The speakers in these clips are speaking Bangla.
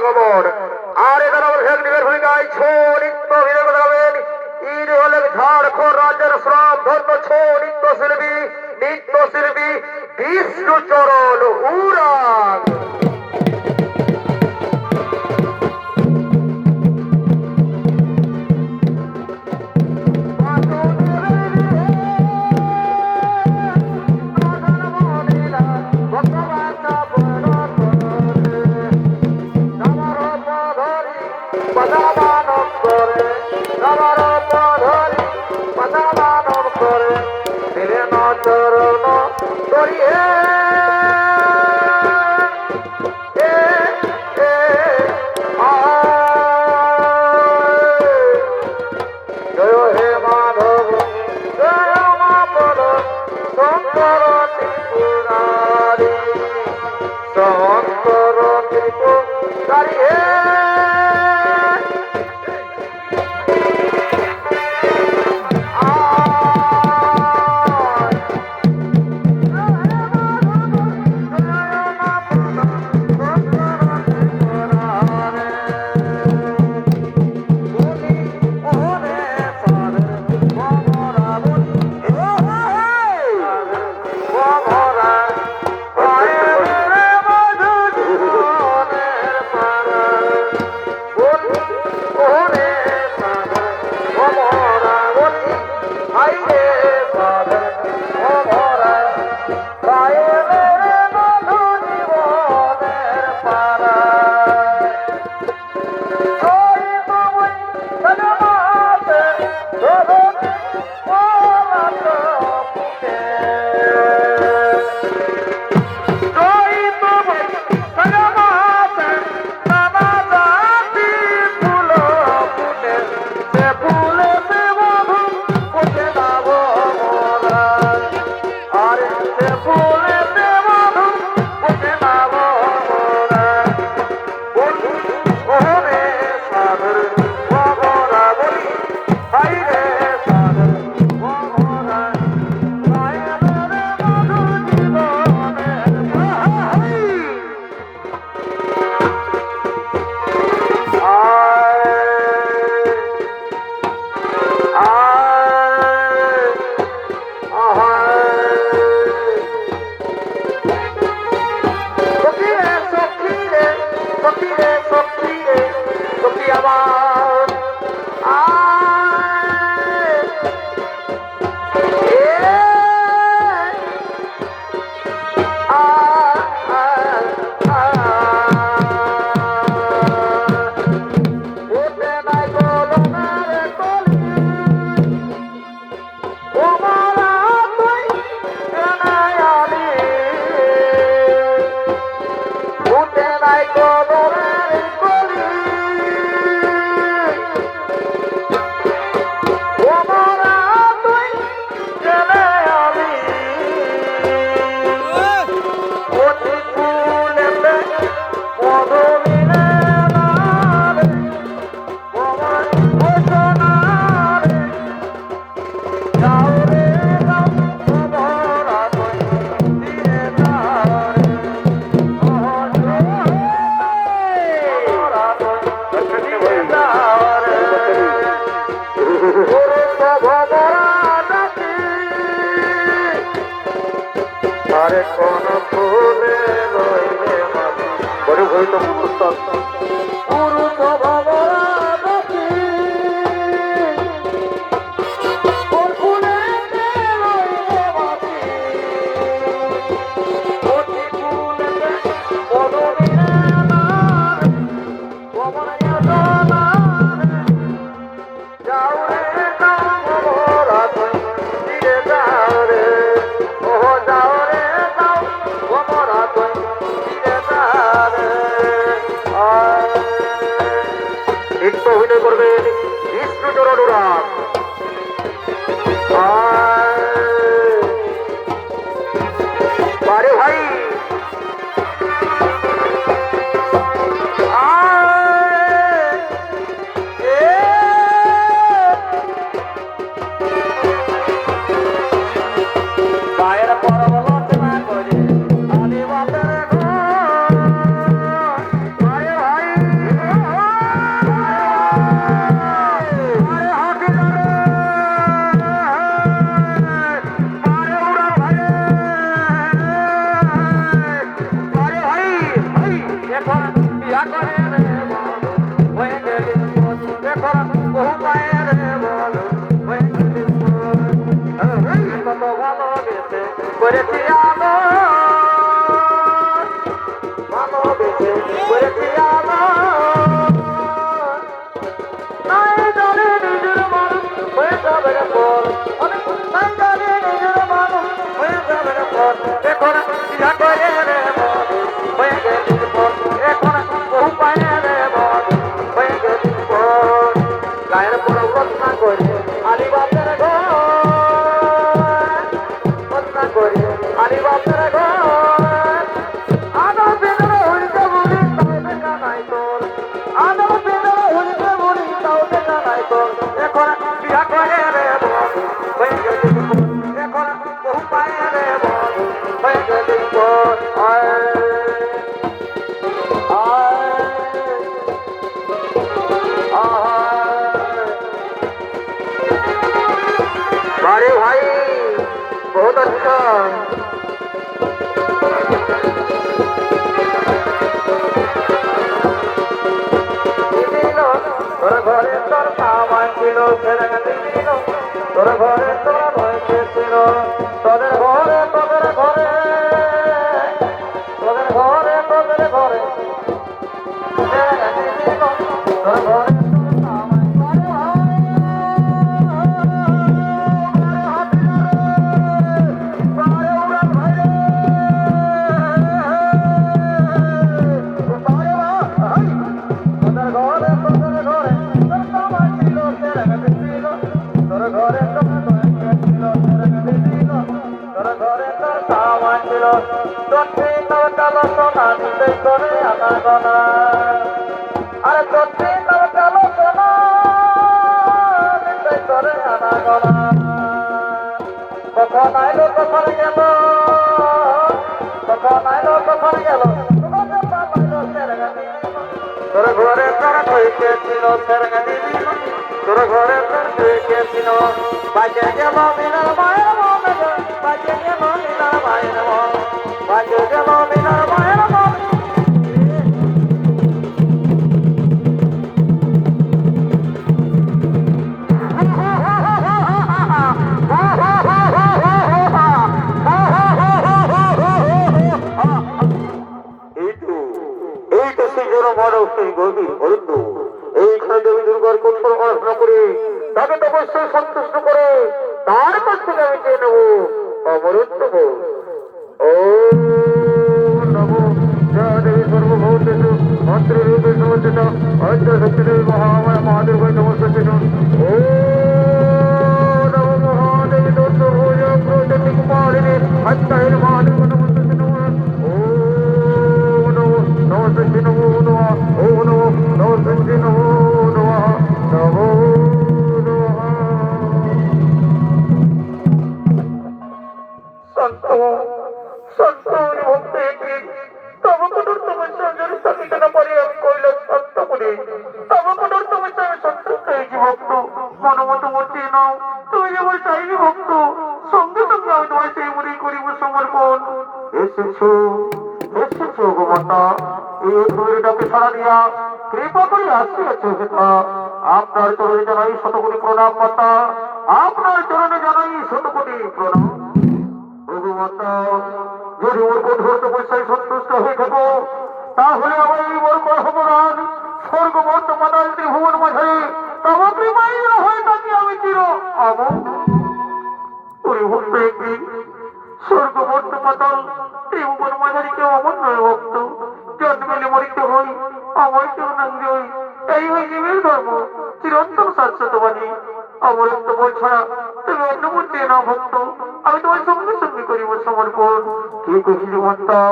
আগমন। আর এখানে আমার হেগনিকের ভূমিকায় ছৌ নৃত্য অভিনয় করবেন। ইনি হলেন ঝাড়খণ্ড রাজ্যের শ্রম ধন্য ছৌ নৃত্যশিল্পী বিষ্ণুচরণ উরাং। চরণ করিয়ে জয় হে মাধব জয় মাপদ শঙ্কর ত্রিপুরারি শঙ্কর ত্রিপুরারি হে অভিনয় করবেন বিষ্ণুচরণ উরাং। আরে ভাই ভাই बहुत अच्छा তোর ঘরে তোর সামান ছিল সেরকম ছিল তোর ঘরে তোর রয়েছে ছিল তোদের ঘরে তোদের ঘরে তোদের ঘরে তোদের ঘরে তোর ঘরে আরে তোর কালো সোনা করে আনা গোনা কখন আইলো কখন গেল কখন আইলো কখন গেল তোর ঘরে তোর ঢুকে ছিল সেরগানি তোর ঘরে তোর ঢুকে ছিল বাজে গেল মিনার মায়ের মনে বাজে গেল মিনার মায়ের মনে বাজে গেল মিনার মায়ের মনে এইখানে দেবী দুর্গার কঠোর পড়াশোনা করে তাকে অবশ্যই সন্তুষ্ট করে তার কাছ থেকে আমি চেয়ে নেবো অমরত্ব ও নমো দেবী সর্বভৌতেষু মন্ত্ররূপে সমর্থিত অন্তর্শক্তিদেবী মহামায়া মহাদেব নমস্তে ও নমো মহাদেবী দত্ত ভোজ প্রচন্ডী কুমারিণী হত্যাহীন মহাদেব নমস্তে ও নমস্তে নমো নমঃ ও নমো নমস্তে নমো নমঃ নমো সন্ত সন্ত ভক্তি তব কঠোর তপস্যা যদি সঙ্গীত না পারি আমি কইলাম সত্য করি তব কঠোর তপস্যা আমি সন্তুষ্ট হয়েছি ভক্ত মনোমত মূর্তি নাও তুমি যেমন চাইবি ভক্ত সঙ্গে সঙ্গে আমি তোমার সেই মনেই করিব সমর্পণ এসেছো এসেছো গো মাতা এই অধৈর্যটাকে সারা দিয়া কৃপা করে আসিয়াছ হেতা আপনার চরণে জানাই শতকোটি প্রণাম মাতা আপনার চরণে জানাই শতকোটি প্রণাম মাতা যদি ওর কঠোর তপস্যায় সন্তুষ্ট হয়ে থাকো তাহলে আমার এই ওর কর্মরান স্বর্গ মর্ত মাতাল ত্রিভুবন মাঝে তব কৃপাই হয়ে থাকি আমি চির আমর ওরে ভক্ত একটি স্বর্গ মর্ত মাতাল ত্রিভুবন মাঝারি কেউ অমর নয় ভক্ত জন্মেলে মরিতে হই আমার চিরনাঙ্গি হই এই হই জীবের ধর্ম চিরন্তন শাশ্বত বাণী অমরত্ব বই ছাড়া তুমি অন্য মূর্তি না ভক্ত আমি তোমার সঙ্গে সঙ্গে করিব সমর্পণ কি কহিল মাতা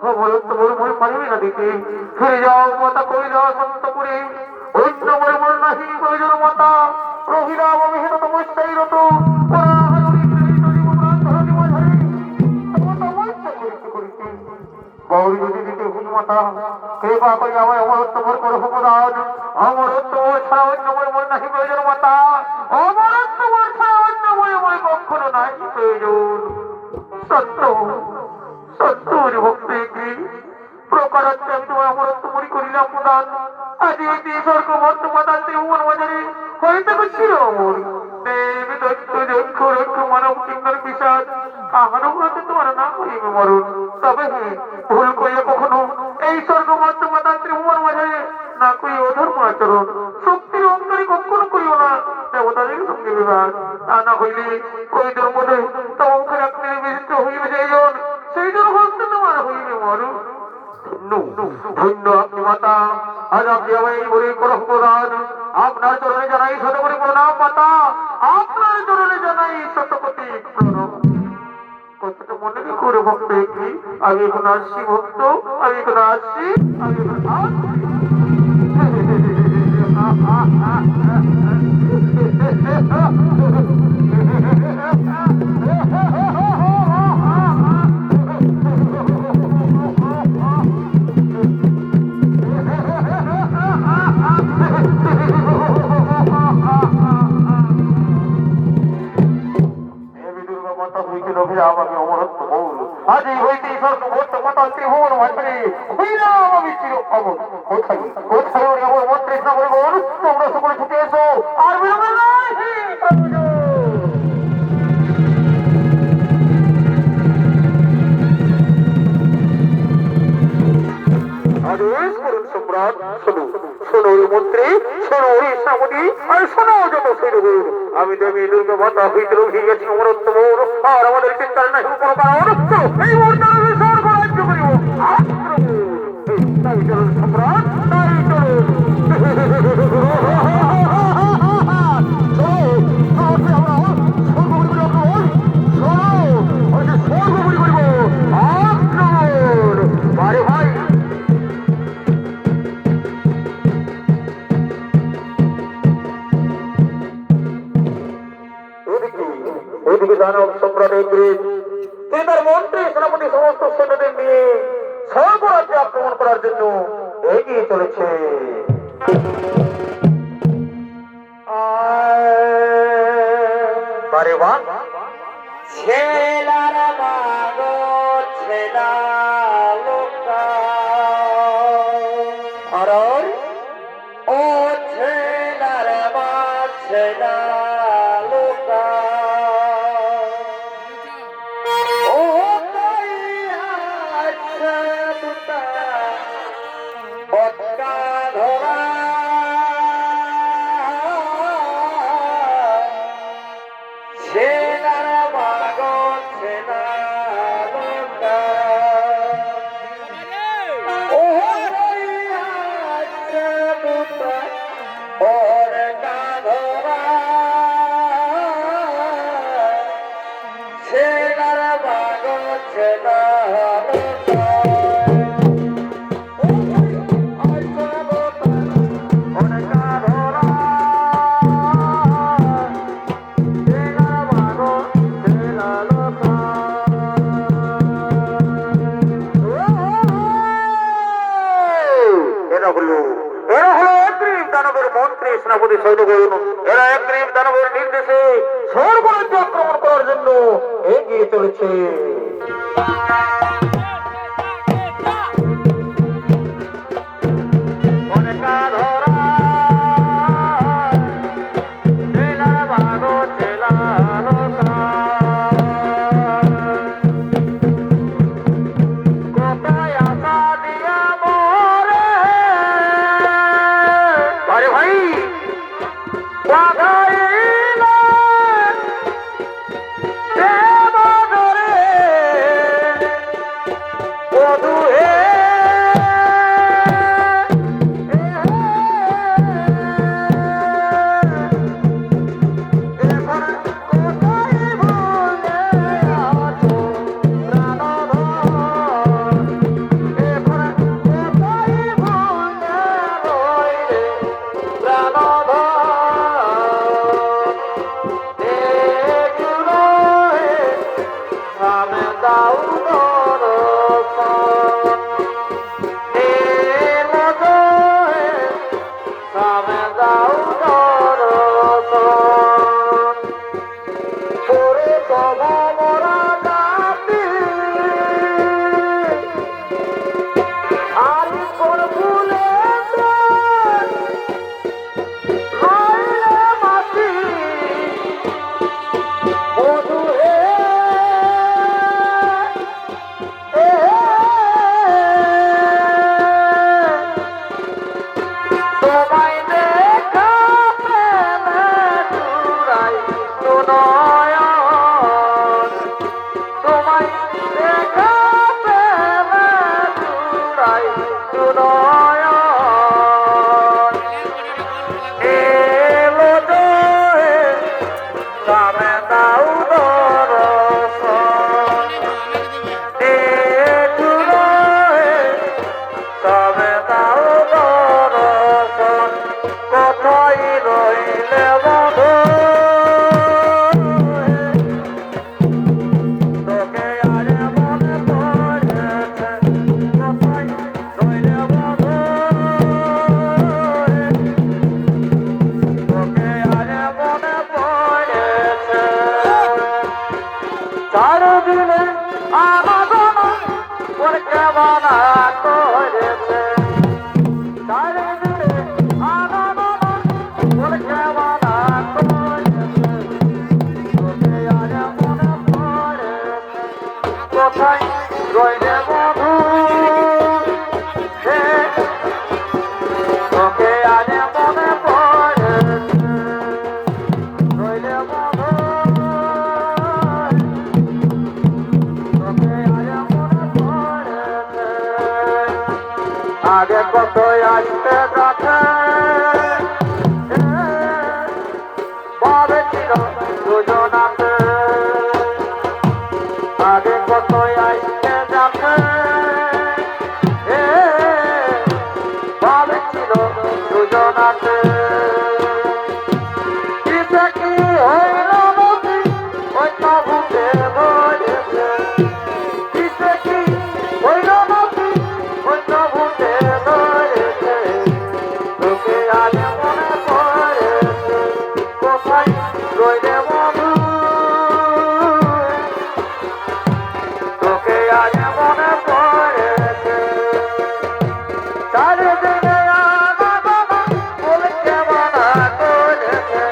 অমরত্ব বড় মই পারিবি না দিতে ফিরে যাও মাতা কই যাও সন্তপুরে অন্য মর্মর নাহি প্রয়োজন মাতা রহিলাম আমি হেত তমস্যাই রত গৌরী যদি দিতে হুল মাতা কৃপা করি আমায় অমরত্ব ভর করো প্রদান অমরত্ব ছাড়া অন্য মর্মর নাহি প্রয়োজন মাতা অমরত্ব ছাড়া অন্য মর্মর কখনো নাই প্রয়োজন সত্য সত্য ভক্তি কি প্রকারাত্মে আমি তোমার অমরত্ব মরি করিলাম প্রদান আজ হইতে স্বর্গ মর্ত মাতা ত্রিভুবন বাজারে হইতে ছিল অমর দেবী দৈত্য যক্ষ রক্ষ মানব কিঙ্কর বিষাদ কাহারও হাতে তোমার না করিবে মরণ তবে ভুল করিয়া কখনো এই স্বর্গ মর্ত মাতা ত্রিভুবন বাজারে না কই অধর্ম আচরণ শক্তির অহংকারী কখনো করিও না দেবতাদের সঙ্গে বিবাদ তা না হইলে কইদের মধ্যে তমকে রাখতে বিচিত্র হইবে সেই জন হস্তে তোমার হইবে মরণ ধন্য আপনি মাতা আজ আপনি আমায় বলে করহ প্রদান আপনার চরণে জানাই শতকোটি প্রণাম মাতা আপনার চরণে জানাই শতকোটি প্রণাম কতটা মনে করে ভক্ত কি আমি এখন আসছি ভক্ত আমি এখন আসছি আমি এখন স্বর্গভূত মাতা ত্রিভুবন ভান্ডারে হইলাম আমি চির অমর। কোথায় কোথায় ওরে আমার মন্ত্রী বলবন, তোমরা সকলে ছুটে এসো আর বিলম্ব নয়। আদেশ করুন সম্রাট। শোনো শোনো ওই মন্ত্রী, শোনো ওই সামনি, আর শোনো যত সৈন্যগণ, আমি দেবী দুর্গা মাতা হইতে রয়ে গেছি অমরত্ব মোর, আর আমাদের চিন্তার নাই কোনো কারণ। এই মুহূর্তে আমি স্বর্গ রাজ্য করিব। তাই চলুন সম্রাট, তাই চলুন। দানব সম্রাটের তিনি তার মন্ত্রী সেনাপতি সমস্ত সৈন্যদের নিয়ে স্বর্গরাজ্যে আক্রমণ করার জন্য এগিয়ে চলেছে। আরে বাহ, ছেলার মাগো ছেলা লোকা, আর ও ছেলার মা ছেলা সেনাপতি সৈন্যগণ এরা একগ্রীব দানবের নির্দেশে স্বর্গরাজ্য আক্রমণ করার জন্য এগিয়ে চলেছে। আসতে যাচ্ছে ভাবেছিল দুজনাতে আগে কত আসতে যাচ্ছে ভাবেছিল দুজনাতে কি হইল নদী ওই তাবুতে ধরেছে কিসে কি হইল নদী ওই তাবুতে ধরেছে তোকে আজ মনে পড়েছে কোথায় রইলে বন্ধু তোকে আজ মনে পড়েছে চারিদিকে আনা বাবা বলছে মানা করেছে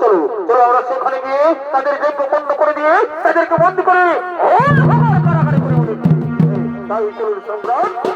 চলো চলো আমরা সেখানে গিয়ে তাদের যজ্ঞ বন্ধ করে দিয়ে তাদেরকে বন্দি করে কারাগারে করে তাই চলুন সম্রাট।